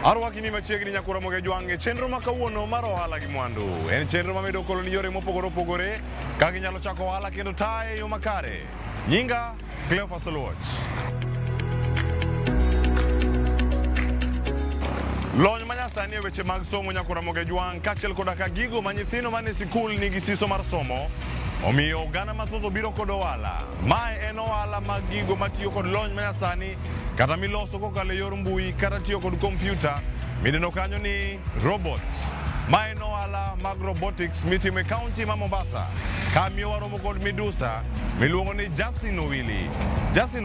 Arwaki ni machiegni nyakura moge jwange chenro makawuono mar ohala gi mwandu. En chenro mamedo koloni yore mopogore opogore ka ginyalo chako ohala kendo tae yo makare. Nyinga Cleophas Oluoch. Lony manyasani e weche mag somo nyakura moge jwang kaachiel koda ka gigo ma nyithindo mane sikul nigi siso mar somo omiyo oganda mathoth obiro kod ohala. Mae en ohala mag gigo matiyo kod lony manyasani kata miloso kokalo e yor mbui kata tiyo kod kompyuta midendo kanyo ni robots. Mae en ohala mag robotics mitimo e kaunti ma Mombasa. Ka miyo waromo kod midusa miluongo ni Justin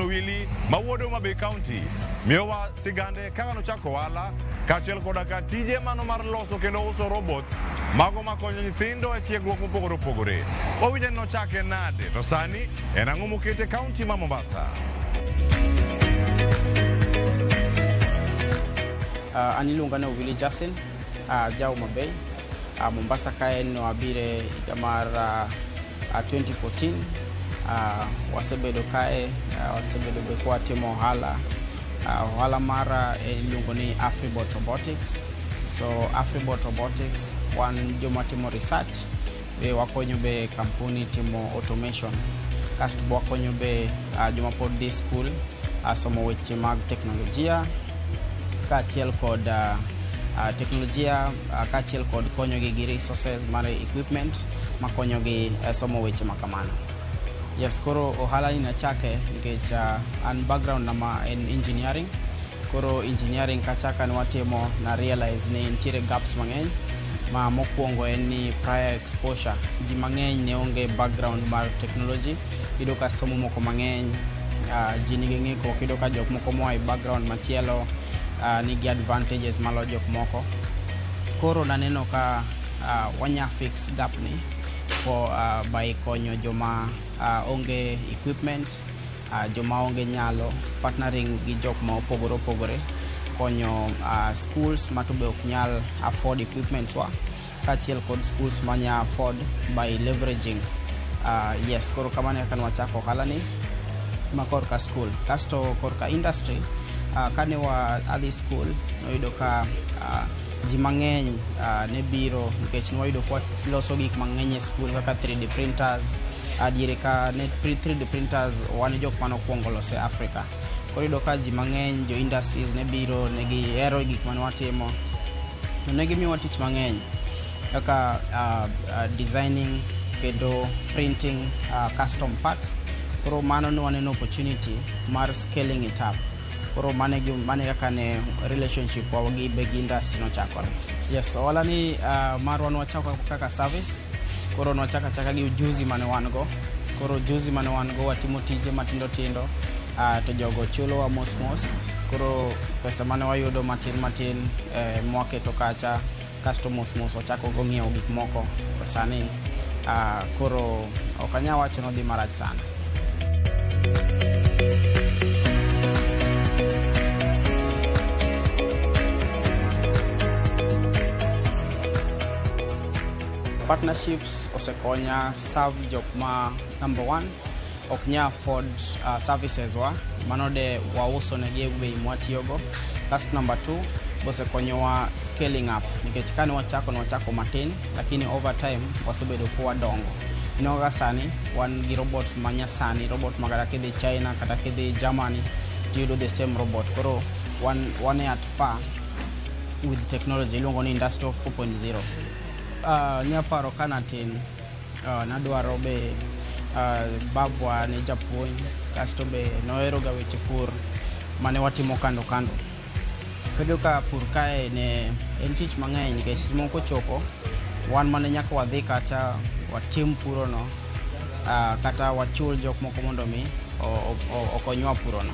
Owili ma wuod Homa Bay County miyowa sigande kaka nochako ohala kaachiel koda ka tije mano mar loso kendo uso robots mago makonyo nyithindo e tiegruok mopogore opogore. Owinjo ni nochake nade to sani en ang'o mokete kaunti ma Mombasa. An iluonga ni Owili Justin, ja Homa Bay. Mombasa kae no abire higa mar 2014. Wasebedo kae, wasebedo be kwa timo ohala mara iluongo ni Robotics. So Robotics wan joma timo research, be wakonyo be kampuni timo automation. Kasto wakonyo be joma pod dhi school somo weche mag teknolojia kaachiel kod teknolojia kaachiel kod konyogi gi resources mar equipment makonyogi somo weche makamano. Yes, koro ohala ni nachake nikech an background nama en engineering. Koro engineering kachaka ni watimo na realize ni nitiere gaps mang'eny. Ma mokwongo en ni prior exposure. Ji mang'eny ne onge background mar technology. Kido ka somo moko mang'eny, ji nigi ng'iko kido ka jok moko moa e background machielo nigi advantages malo jok moko. Koro naneno ka wanya fix gap ni by konyo joma onge equipment, joma onge nyalo, partnering gi jok ma opogore konyo schools matobe ok nyal afford equipments wa kaachiel kod schools manya afford by leveraging. Yes, koro kamano eka nwachako ohala ni ma korka school. Kasto korka industry, kane wa adhi school noyudo ka ji mang'eny ne biro nikech nwayudo kwa loso gik mang'eny e school kaka 3D printers. Diere ka ne 3D printers wan jok manokwongo loso e Africa. Koro yudo ka ji mang'eny jo industries ne biro negi hero gik mane watimo. Ne gimiyowa tich mang'eny kaka designing kendo printing custom parts. Koro mano ne waneno opportunity mar scaling it up. Koro mane kaka ne relationship wa gi big industry no chakore. Yes, ohala ni marwa nwachako kaka service. Koro nwachaka gi ujuzi mane wan go. Koro ujuzi mane wan go watimo tije matindo to jogo chulo wa mos. Koro pesa mane wayudo matin mwaketo kacha kasto mos wachako go ng'iewo gik moko. Sani koro okanya wacho no dhi marach sana. Partnerships osekonya serve jok ma number one ok nya afford services wa manode wauso ne gi bei mwatiyogo. Kasto number two osekonyowa scaling up nikech kane wachako matin lakini over time wasebedo kwa dongo. Inoga sani wan gi robots manyasani, robot magara kidhi China kata kidhi Germany tiyudo the same robot. Koro one at par with technology iluongo ni Industry of 4.0. Nyaparo kanatin nadwaro be babwa ne japuonj kasto be nohero ga weche pur mane watimo kando. Kendo ka pur kae ne en tich mang'eny nikech seche moko chopo wan mane nyaka wadhi kacha watim purono kata wachul jok moko mondo mi okonywa purono.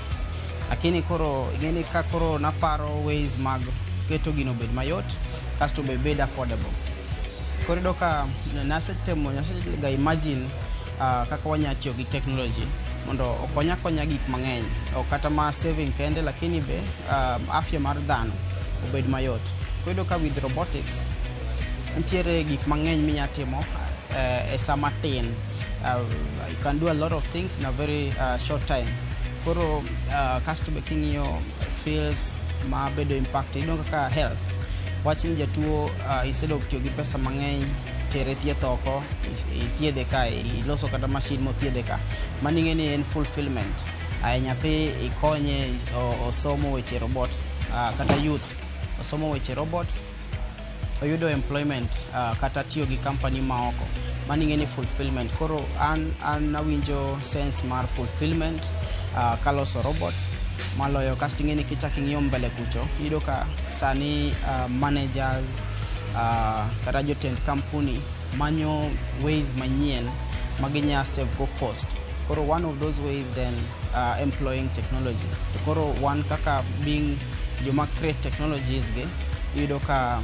Lakini koro ing'eni ka koro naparo ways mag keto gino bed mayot kasto be bed affordable. Korido ka nasetemo ga imagine kaka wanya tiyo gi technology mondo okonya gik mang'eny kata ma saving kende lakini be afya mar dhano obed mayot. Korido ka with robotics ntiere gik mang'eny minyatimo e sama tin. You can do a lot of things in a very short time. Koro kasto be king'iyo fields ma bedo impact idong kaka health. Wach ni jatuo instead of tiyo gi pesa mang'eny tere thieth oko, ithiedhe ka, iloso kata mashin mothiedhe ka. Mano ing'e ni en fulfillment. Nyathi ikonye osomo weche robots, kata youth osomo weche robots, oyudo employment kata tiyo gi company maoko. Mano ing'e ni fulfillment. Koro an awinjo sense mar fulfillment kaloso robots maloyo. Kasto ing'e ni kichako ing'iyo mbele kucho, iyudo ka sani managers kata jotend kampuni manyo ways manyien maginya save go cost. Koro one of those ways then employing technology. To koro one kaka being joma create technologies ge, iyudo ka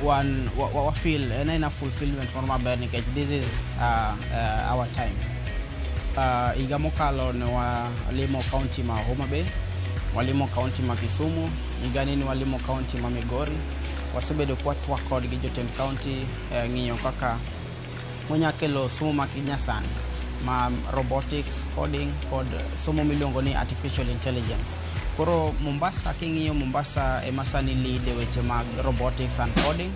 one wa feel ena fulfillment moro maber nikech this is our time. Higa mokalo ne walimo county ma Homa Bay, walimo county ma Kisumu, higa ni walimo county ma Migori. Wasebedo kwa twak kod gi jotend county ng'iyo kaka monyakelo somo ma kinyasani ma robotics, coding kod somo miluongo ni artificial intelligence. Koro Mombasa, king'iyo Mombasa ema sani lead e weche mag robotics and coding.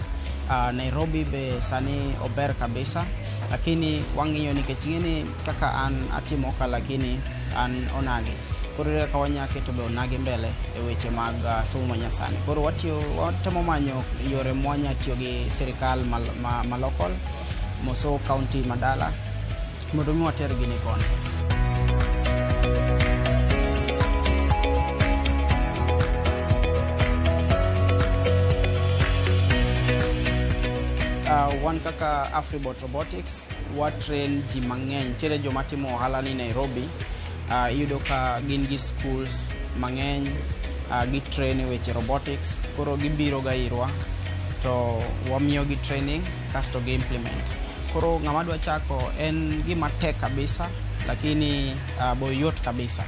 Nairobi be sani ober kabisa, lakini wang'iyo nikech ing'eni kaka an atimo ka, lakini an onagi. Koro ka wanyaketo be onagi mbele e weche mag somo manyasani. Koro watemo manyo yore mwanya tiyo gi sirikal ma local, moso county madala, mondo mi water gini kono. One kaka Afribot Robotics, what train ji mang'eny, tiere joma timo ohala ni Nairobi, iyudo ka gin gi schools mang'eny, gi train e weche robotics. Koro gibiro ga irwa to wamiyo gi training kasto gi implement. Koro ng'ama dwa chako en gima tek kabisa, lakini boyot kabisa.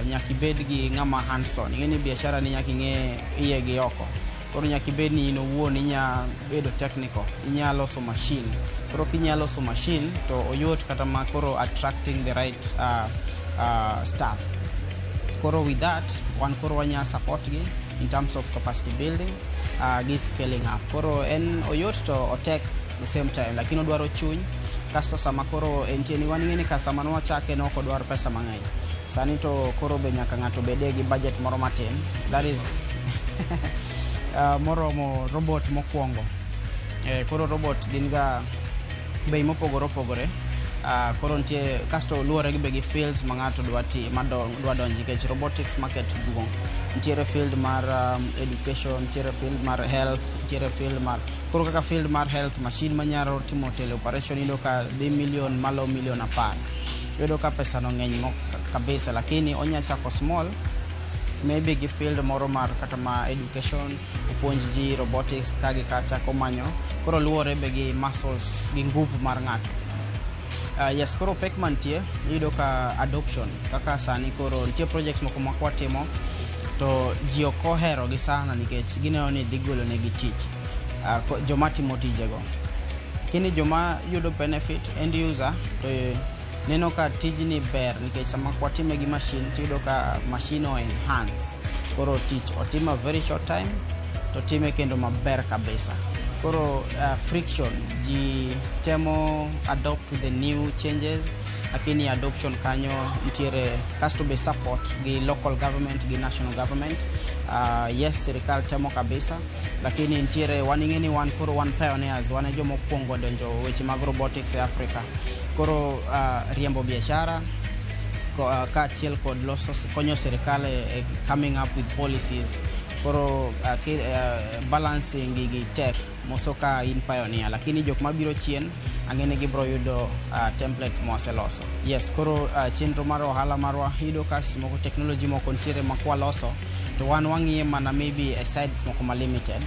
Nyaki bed gi ng'ama hands-on. Ing'eni biashara ni nyaki ng'e iye gi oko. Koro nyaki bed ni inowuon inya bedo technical, inya loso machine. Koro kinya loso machine to oyot kata ma koro attracting the right staff. Koro with that, one koro wanya support gi in terms of capacity building, gi scaling up. Koro en oyot to otek the same time, lakini odwaro chuny. Kasto sama koro entieni waning'eni ka sama no wachake no kodwaro pesa mang'eny. Sani to koro be nyaka ng'ato bede gi budget moro matin. That is moromo robot mokwongo. Koro robot gin ga bei mopogore. Koro ntie kasto luore gi be gi fields ma ng'ato dwa donji, kech robotics market duong'. Ntiere field mar education, ntiere field mar health, ntiere field mar koro kaka field mar health, machine manyalo timo teleoperation iyudo ka dhi million malo million 10. Iyudo ka pesa no ng'eny kabisa, lakini onya chako small, maybe gi field moro mar kata ma education, upuonj ji robotics kagi kacha komanyo. Koro luore be gi muscles, gi nguvu mar ng'ato. Yes, koro pek mantie, iyudo ka adoption, kaka sani koro ntie projects moko ma kwa timo, to ji ok ohero gi sana nikech gineno ni dhi golo ne gi tich. Joma timo tijego. Kini joma yudo benefit, end user, to neno ka tijni ber nikech sama kwa time gi machine, tiyudo ka machine o enhance. Koro tich otima very short time, to time kendo maber kabisa. Koro friction, ji temo adopt to the new changes, lakini adoption kanyo ntiere kasto be support gi local government gi national government. Yes, serikal temo kabisa, lakini ntiere waning'eni koro one pioneers, wane jomo kwongo donjo weche mag robotics e Africa. Koro riembo biashara ka achiel kod loso konyo serikal coming up with policies. Koro balancing gi tech mosoka in pioneer, lakini jok mabiro chien ang'ene gibro yudo templates moseloso. Yes, koro chenro mar ohala marwa yudo ka moko technology moko ntiere makwa loso, to wan wang'iye mana maybe a sides moko ma limited,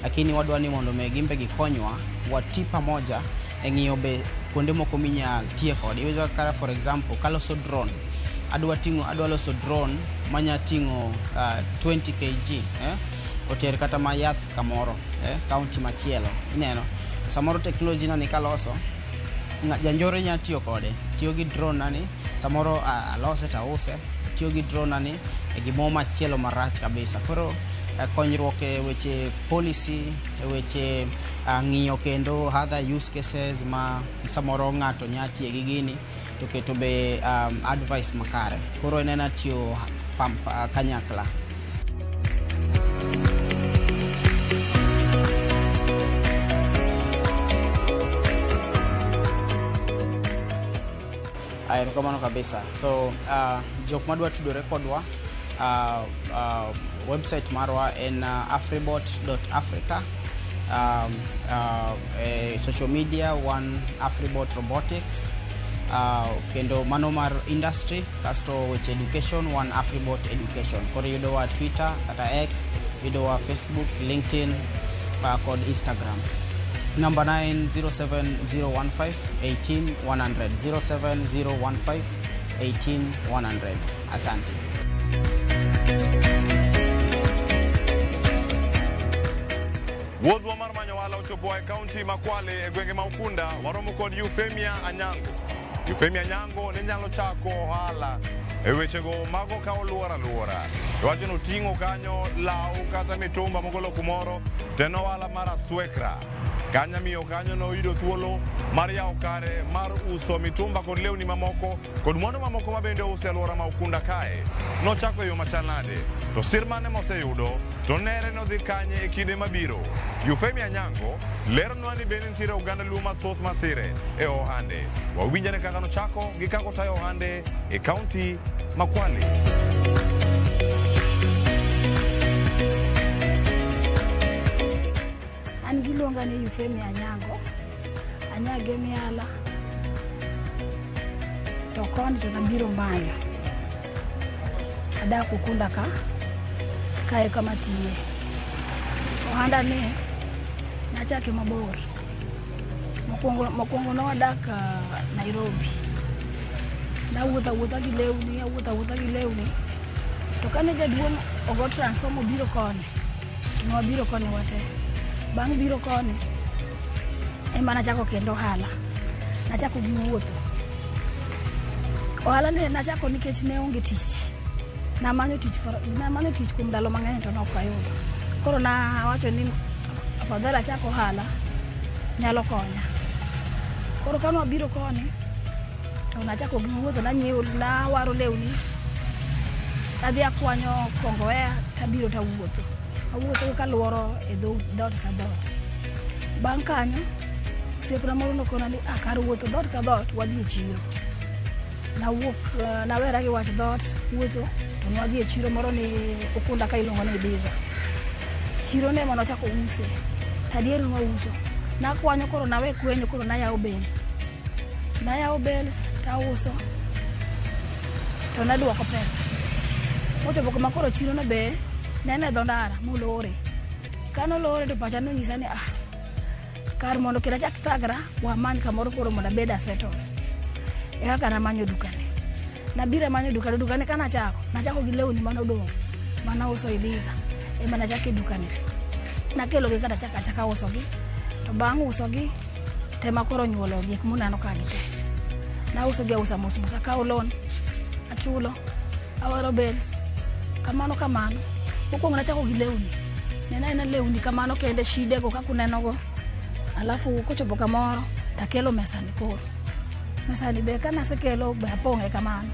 lakini wadwa ni mondo me gimbe gikonywa wati pamoja e ng'iyo be kuonde moko minya tie kod. Iweza kara for example kaloso drone, adwa loso drone manya ting'o 20 kg, oter kata ma yath kamoro, county machielo. Ineno samoro technology na ni kaloso janjore nya tiyo kode, tiyo gi drone nani samoro alose ta use, tiyo gi drone ni e gimo machielo marach kabisa. Koro konyruok e weche policy, e weche ng'iyo kendo other use cases ma samoro ng'ato nyatie gi gini to keto be advice makare. Koro enena tiyo kanyakla. Kamano kabisa. So jok madwa tudore kodwa, website marwa en afribot.africa, social media one afribot robotics, kendo mano mar industry, kasto weche education one afribot education. Koro yudowa Twitter kata X, yudowa Facebook, LinkedIn kod Instagram. Number 907-015-18100 07015-18100. Asante. Wuodhwa mar manyo ohala ochopo e kaunti ma Kwale e gwenge ma Ukunda, waromo kod Euphemia Anyango. Euphemia Anyango ne nyalo chako ohala e wechego mago ka oluora luora. Wacho no ting'o kanyo law kata mitumba mogolo kumoro teno ohala mar aswekra. Kanya miyo kanyo no yudo thuolo mar yawo kare mar uso mitumba kod lewni mamoko kod mwandu mamoko mabende uso e alwora ma Ukunda kae. Nochako yo machal nade, to sir mane moseyudo to nere nodhi kanye e kinde mabiro. Euphemia Anyango leronwa ni bende nitiere oganda luo mathoth masire e ohande. Wawinjane kaka nochako gi kaka otayo ohande e kaunti ma Kwale. An giluonga ni Euphemia Anyango, anyage miala, to koni to nabiro manyo. Adak Ukunda ka, kae kama tiye. Ohanda ni, nachake mabor. Mokwongo no adak Nairobi. Nawuotha gi lewni, to kane jaduong' ogo transform obiro koni, to nwabiro koni wate. Bang' biro koni, ema nachako kendo ohala. Nachako gi wuotho. Ohala ni nachako nikech ne onge tich. Namanyo tich kuom ndalo mang'eny to nok ayudo. Koro nawacho ni afadhali achako ohala nyalo konya. Koro kane wabiro koni, to nachako gi wuotho, nawaro lewni. Adhi akwanyo kongowea tabiro tawuotho. Awuotho kaluoro e dot ka dot. Bang' kanyo, osiepna moro nokona ni kar wuotho dot ka dot wadhi e chiro. Nawera gi wach dot, wuotho, to nwadhi e chiro moro ni Ukunda ka iluongo ni Ibiza. Chiro ne mano chako use, tadier nwauso. Nakwanyo koro nawe kwenyo koro nayawo bel. Nayawo bel tauso, to naduoko pesa. Mochopo kama koro chiro no be, nene dho ndara molore. Kano lore to pacha nonyisa ni kar mondo kila chak thagra wamany kamoro koro mondo abed asettle. E kaka namanyo dukani. Nabiro manyo dukani kana nachako gi lewni manodong', manauso Ibiza. Ema nachako dukani. Nakelo gi kata chaka uso gi. To bang' uso gi tema koro nyuolo gik munano ka gite. Nauso gi ausa mos akawo loan, achulo, awaro bills. Kamano. Mokwongo nachako gi lewni. Nena lewni kamano kende shide go kakuneno go. Alafu kochopo kamoro takelo mesani koro. Mesani be kana sekelo be apong'e kamano.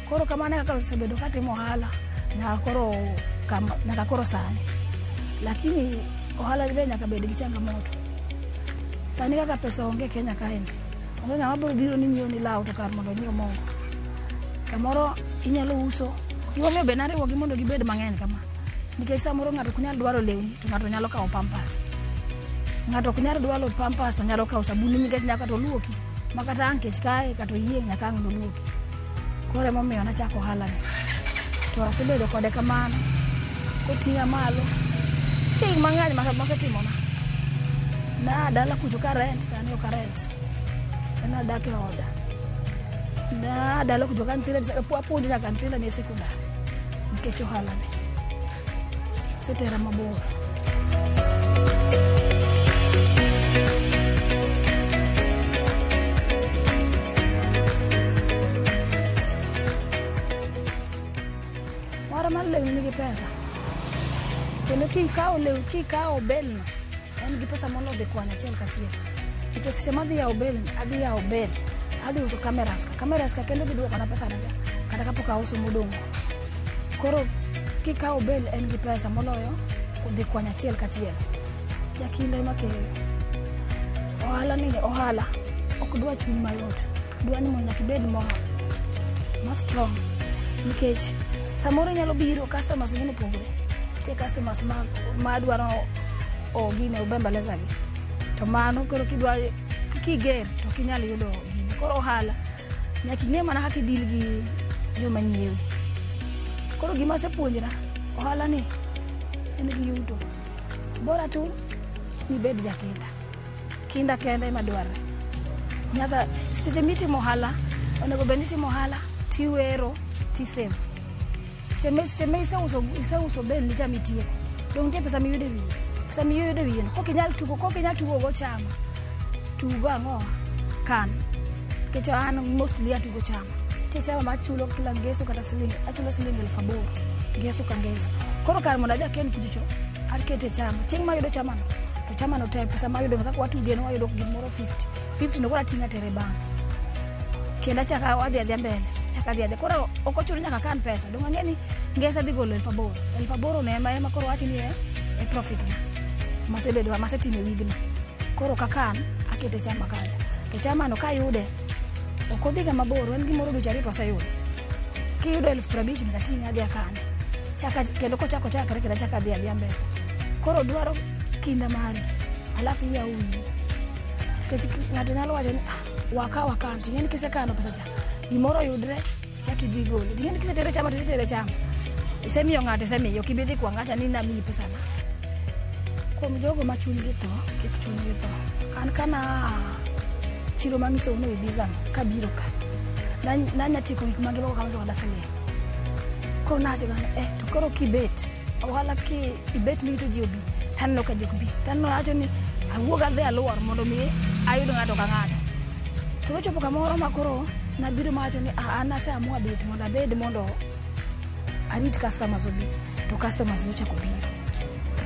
Koro kamano kaka osebedo katimo ohala nyaka koro sani. Lakini ohala be nyaka bed gi changamoto. Sani kaka pesa onge Kenya kaendi. Onge ng'ama biro ni nyiewo ni law to kar mondo nyiew mogo. Samoro inyalo uso. Gimomiyo be nariwo gi mondo gibed mang'eny kama. Nikech samoro ng'ato ok nyal dwaro lewni to ng'ato nyalo kawo pampas. Ng'ato ok nyal dwaro pampas to nyalo kawo sabun nikech nyaka to luoki. Makata ankech kae kato yieng' nyaka ang' luoki. Koro emomiyo nachako ohala ni. To asebedo kode kamano. Koting'a malo. Ting' mang'eny mosetimona. Na dala kucho ka rent, sani ok rent. En adak e oda. Na dala kucho ka ntiere apuonjo nyaka ntiere ni sekondari. Nikech ohala ni. Setera mabor. Ohala mar lewni nigi pesa. Kendo kikawo bel no, en gi pesa molo dhi kwanyo achiel kachiel. Nikech seche madhi yawo bel, adhi uso kameras ka kendo dhi duoko na pesa na cha, kata kapok auso modong'. Koro kikawo bel en gi pesa moloyo dhi kwanyo achiel kachiel. Jakinde makere. Ohala ok dwa chuny mayot. Dwa ni mondo nyaka ibed ma strong. Nikech samoro nyalo biro customers gino pogre. Tie customers ma dwaro gine ubembeleza gi. To mano koro kiger to kinyalo yudo gine. Koro ohala nyaka ing'e mana kaka idil gi joma nyiewi. Koro gima asepuonjra, ohala ni en gi yuto. Bora tu nibed jakinda. Kinda kende ema dwarre. Nyaka seche mitimo ohala, onego bed ni timo ohala tiwero tisave. Seche me iseuso bel ni chama itieko. Dong nitie pesa miyudo e wiye. Pesa miyudo e wiye no, kok inyal tugo go chama. Tugo ang'o? Kan. Nikech an mostly atugo chama. Tie chama ma achulo kila ngeso kata achulo siling 8,000 ngeso ka ngeso. Koro kar mondo adhi aken kuchocho, akete chama. Chieng' ma ayudo chama no, to chama no te pesa ma ayudo no, kaka watugeno wayudo gimoro 50 no koro ating'a tere bank. Kendo achaka adhi mbele. Koro ok ochuno nyaka kan pesa. Dong ang'e ni ngesa dhi golo 8,000. 8,000 ne ema koro wacho ni e profit na. Masetimo e wigno. Koro kakan akete chama kacha. To chama no kayude ok odhiga mabor, en gimoro dweche 2 aseyudo. Kiyudo 50,000 ni tating'a adhi akane. Kendo kochako chakre kendo achaka adhi mbele. Koro dwaro kinda mari. Alafu iya uwi. Nikech ng'ato nyalo wacho ni wakan. Ting'eni kisekano pesa cha. Gimoro yudre, chaki dhi golo. Ting'eni kisetere chama. Isemiyo ng'ato isemiyo kibidhi kwa ng'ata ni namiyi pesa na. Kuom jogo ma chunygi to, kik chunygi to. An kana chiro mangiso uno ibiza no, kabiro ka. Nanya tiko wik mangima kwa kama zola siling. Koro nacho gana, to koro kibet. Ohala ki ibet ni ito jiobi. Tanno ka jokbi. Tanno nacho ni, awuoga dhe aluor mondo mi ayudo ng'ato ka ng'ato. To nochopo kamoro makoro nabiro macho ni an aseamua bet mondo abed mondo arit customers obi. To customers nochako biro.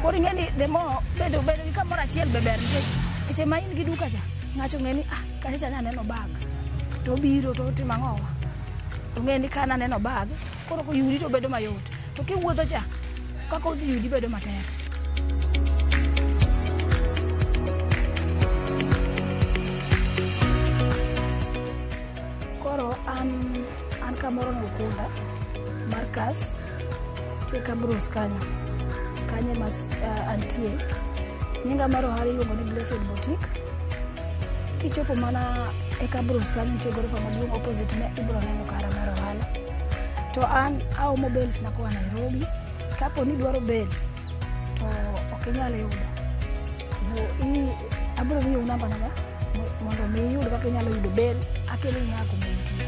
Koro ng'eni demo bedo gi kamoro achiel ber nikech seche ma in gi duka cha, ng'acho ng'eni kacha naneno bag. To biro to timo ang'owa. To ng'eni ka naneno bag, koro yudi to bedo mayot. To kiwuotho cha, kaka odhi yudi bedo matek. Koro an kamoro no Ukunda, Marcus, Tij Carwash kanye mas antie. Nyinga mar ohala iluongo ni Robotics. Kichopo mana e Carwash kanyo nitie gorofa maduong' opposite ne ibro neno kara mar ohala. To an aomo bells na kwa Nairobi. Kapo ni dwaro bel to ok inyal yudo. Abro miyo namba mondo mi yud kaka inyalo yudo bel akelo nyako mentie.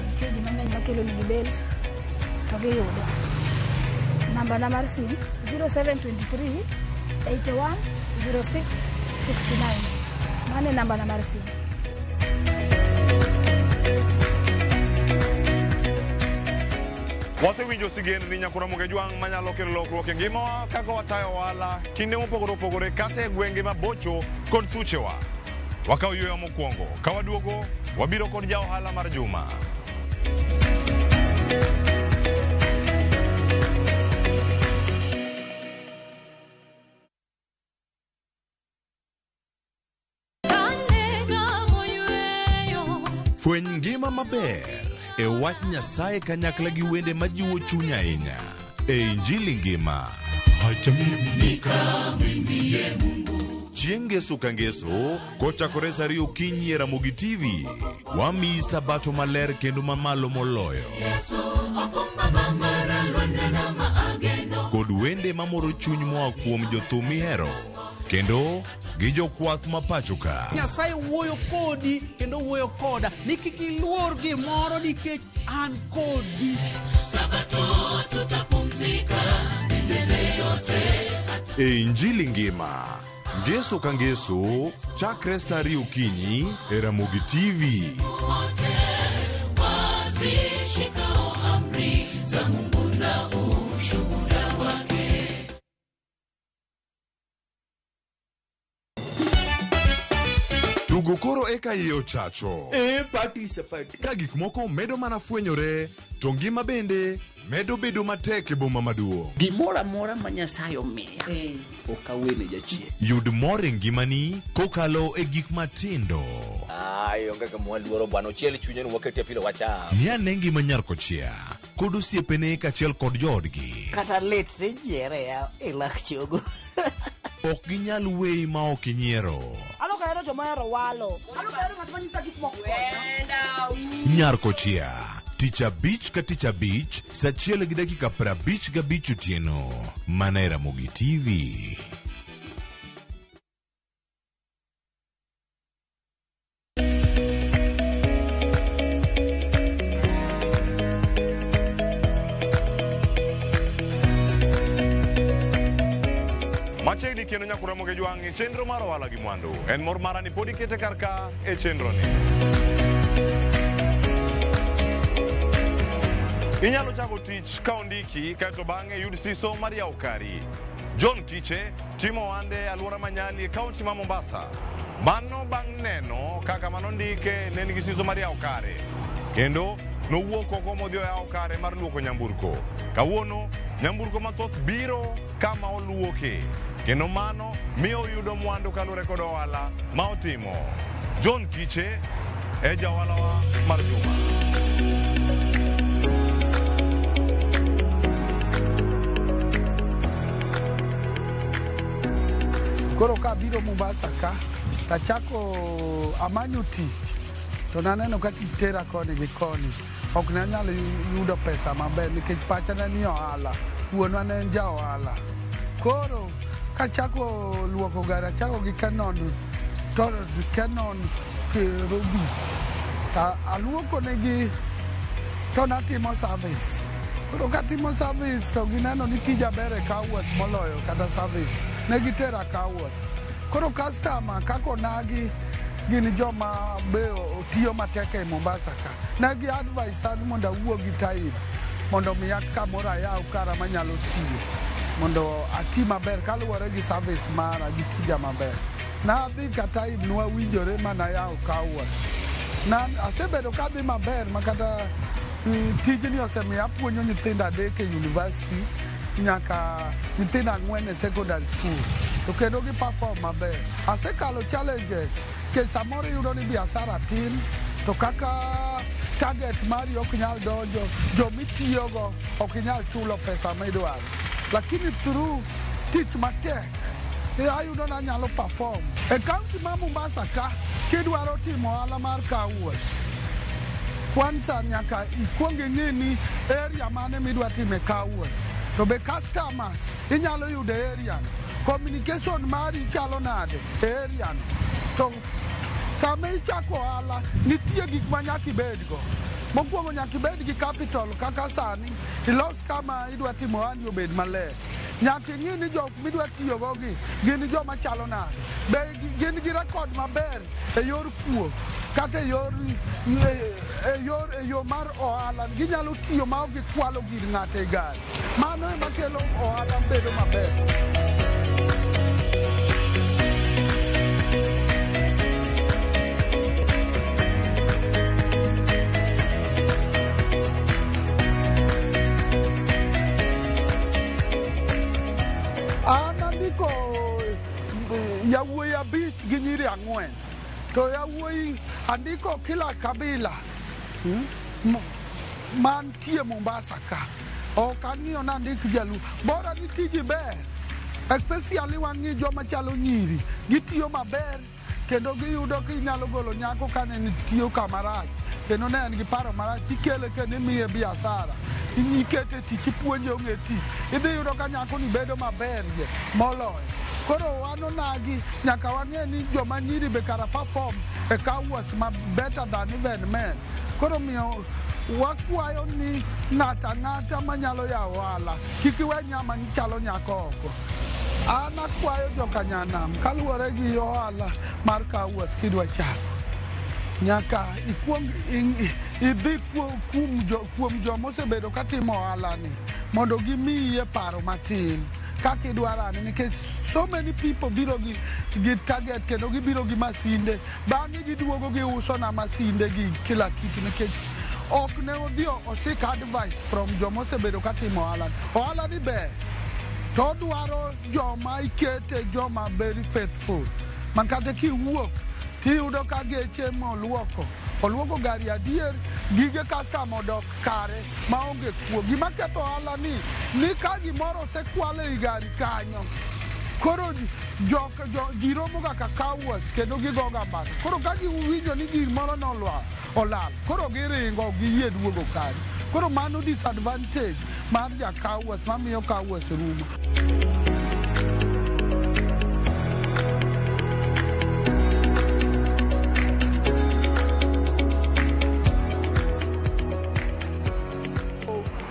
Nitie ji mang'eny makelo nigi bells to giyudo. Namba na mar sim 0723 81 06 69. Mane namba na mar sim. Wasewinjo sigend ni Ramogi Jwang' manyalo kelo lokruok e ngimawa kaka watayo ohala kinde mopogore kata e gwenge mabocho kod suchewa. Wakaw yweyo mokwongo, ka waduogo wabiro kod ja ohala mar juma. Fweny ngima maber e wach Nyasaye kanyakla gi wende majiwo chuny ahinya. E Injili ngima. Chieng' ngeso ka ngeso, kochakore saa 2 okinyi e Ramogi TV, wamiyi sabato maler kendo mamalo moloyo. Kod wende mamoro chuny moa kuom jothum mihero. Kendo gi jokwath mapacho ka. Nyasaye wuoyo kodi kendo wuoyo koda ni kik iluor gimoro nikech an kodi. Sabato tutapumzika milele yote. E Injili ngima, ngeso ka ngeso, chakre saa 2 okinyi e Ramogi TV. Wote wazishikao amri za Mungu na To koro eka iye ochacho. Participate. Ka gik moko medo mana fwenyore, to ngima bende medo bedo matek e boma maduong'. Gimoro amora ma Nyasaye omiya ok awene jachien. Yud mor e ngimani kokalo e gik matindo. Onge ka mwaluoro bwana ochiel chunye wakete pile wacha. Ni ane ngima nyar kochia kod osiepene kaachiel kod joodgi. Kata lit tijiere ya ilak chogo. Ok ginyal weyi ma ok inyiero. Alo ka ero joma ero walo. Alo kero ng'at manyisa gik moko. Nyar kochia tich abich ka tich abich saa 1:55 otieno. Mana e Ramogi TV. Machiegni kendo nyaka Ramogi jwang' e chenro mar ohala gi mwandu. En mor mara ni pod ikete karka e chenro ni. Inyalo chako tich ka ondiki kaeto bang'e yud siso mar yawo kari. John Tiche timo ohande e alwora ma Nyali e kaunti ma Mombasa. Mano bang' neno kaka manondike ne nigi siso mar yawo kare. Kendo nowuok oko modhi oyawo kare mar luoko nyamburko. Kawuono nyamburko mathoth biro kama oluoke. Kendo mano miyo oyudo mwandu kaluwore kod ohala ma otimo. John Tiche e jawalawa mar juma. Koro ka biro Mombasa ka, tachako amanyo tich, to naneno ka tich tera koni gi koni. Ok nanyalo yudo pesa maber nikech pacha ne ni ohala, wuonwa ne en ja ohala. Koro kachako luoko gari, achako gi Canon Robis. Aluoko negi to natimo service. Koro katimo service to gineno ni tija bere Carwash moloyo kata service. Negi tera Carwash. Koro customer kako nagi gini joma beo tiyo matek e Mombasa ka. Negi advice an mondo awuo gi Tij mondo miya kamoro ayaw kara manyalo tiyo. Mondo ati maber kaluwore gi service mara gi tija maber. Na adhi ka Tij nwawinjore mana yaw Carwash. Na asebedo kadhi maber makata tijni osemiya apuonjo nyithindo 3 e university nyaka nyithindo 4 e secondary school. To kendo gi perform maber. Asekalo challenges ke samoro yudo ni biashara tin to kaka target mari ok nyal donjo, jomitiyogo ok nyal chulo pesa midwaro. Lakini through tich matek ayudo na nyalo perform. E kaunti ma Mombasa ka kidwaro timo ohala mar Carwash, kwanza nyaka ikwong ing'e ni area mane midwa time Carwash. To be customers inyalo yudo area. Communication mari chalo nade area. To sama ichako ohala nitie gik ma nyaka ibedgo. Mokwongo nyaka ibed gi capital kaka sani ilos kama idwa timo ohandi obed maler. Nyaka ing'e ni jok midwa tiyogo gin joma chalo nade. Be gin gi record maber e yor kuo kata e yor mar ohala. Ginyalo tiyo ma ok gikwalo gir ng'ato e gari. Mano ema kelo ohala bedo maber. Andiko yawuoyi 5 gi nyiri 4. To yawuoyi andiko kila kabila mantie Mombasa ka. Ok ang'iyo nandik jaluo. Bora ni tiji ber. Especially wang'i joma chalo nyiri. Gitiyo maber kendo giyudo kinyalo golo nyako kane nitiyo kamarach. Kendo ne en gi paro marach ikele kendo imiye biashara. Inyikete tich ipuonje ong'e tich. Idhi yudo ka nyako ni bedo maber moloyo. Koro wano nagi nyaka wang'e ni joma nyiri be kara perform e Carwash ma better than even men. Koro miyo wakwayo ni ng'ata manyalo yawo ohala kik iwe nyama chalo nyako oko. An akwayo joka nyanam kaluwore gi ohala mar Carwash kidwa chako. Nyaka ikwong idhi kuom joma osebedo katimo ohala ni mondo gimiye paro matin kaka idwarani nikech so many people biro gi target kendo gibiro gi masinde bang'e giduogo gi uso na masinde gi kila kitu nikech ok ne odhi osik advice from joma osebedo katimo ohala ni ber to dwaro joma ikete joma very faithful man kata kiwuok tiyudo ka geche oluoko gari adier gige customer odok kare maonge kuo gima ketho ohala ni ka gimoro osekwale i gari kanyo koro ji romo ga car wash kendo gigoga mbaka koro ka giwinjo ni gimoro olal koro giringo giyie duogo kanyo koro mano disadvantage mar ja car wash mamiyo car wash rumo.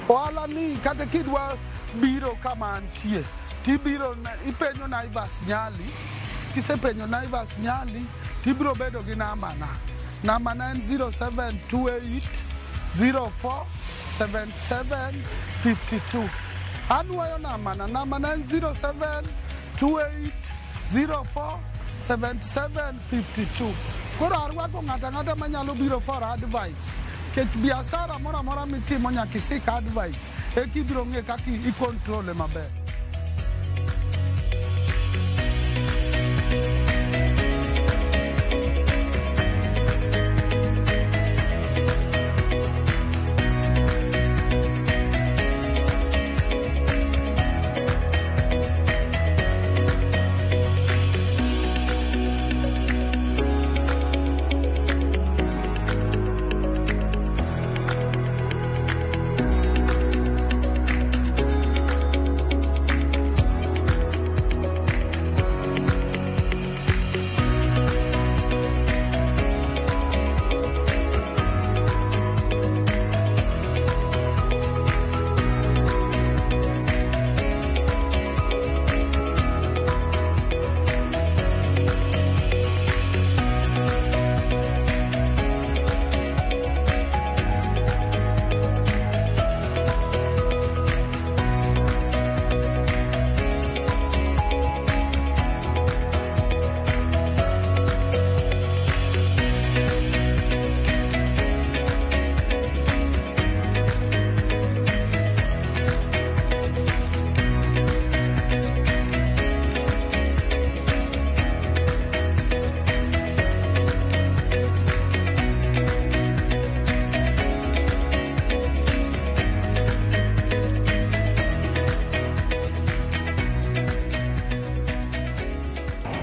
Ohala ni kata kidwa biro kama antie tibiro ipenyo Naivas Nyali kisepenyo Naivas Nyali tibiro bedo gi namba na 0728 04 7752 anwayo namba 0728 04 7752 koro arwako ng'ata manyalo biro for advice kech biashara mora mitimo nyaka isik advice ekibiro ng'e kaka ikontrole maber.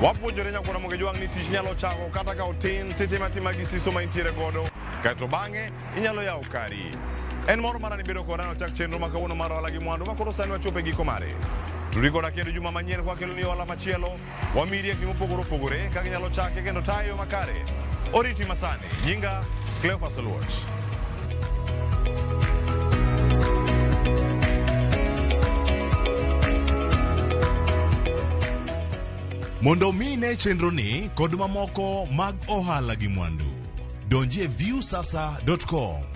Wapuonjore nyakwa Ramogi jwang' ni tich nyalo chako kata ka otin titimatima gi siso ma intiere godo kaeto bang'e inyalo yawo kari. En moro mara ni bedo koda nochak chenro ma kawuono mar ohala gi mwandu ma koro sani wachopo e giko mare. Turi koda kendo juma manyien kwa kelo ni ohala machielo wamirie gima opogore opogore ka ginyalo chake kendo tayo makare. Oriti masani nyinga Cleophas Oluoch. Mondo mine chenro ni kod mamoko mag ohala gi mwandu donjie viewsasa.com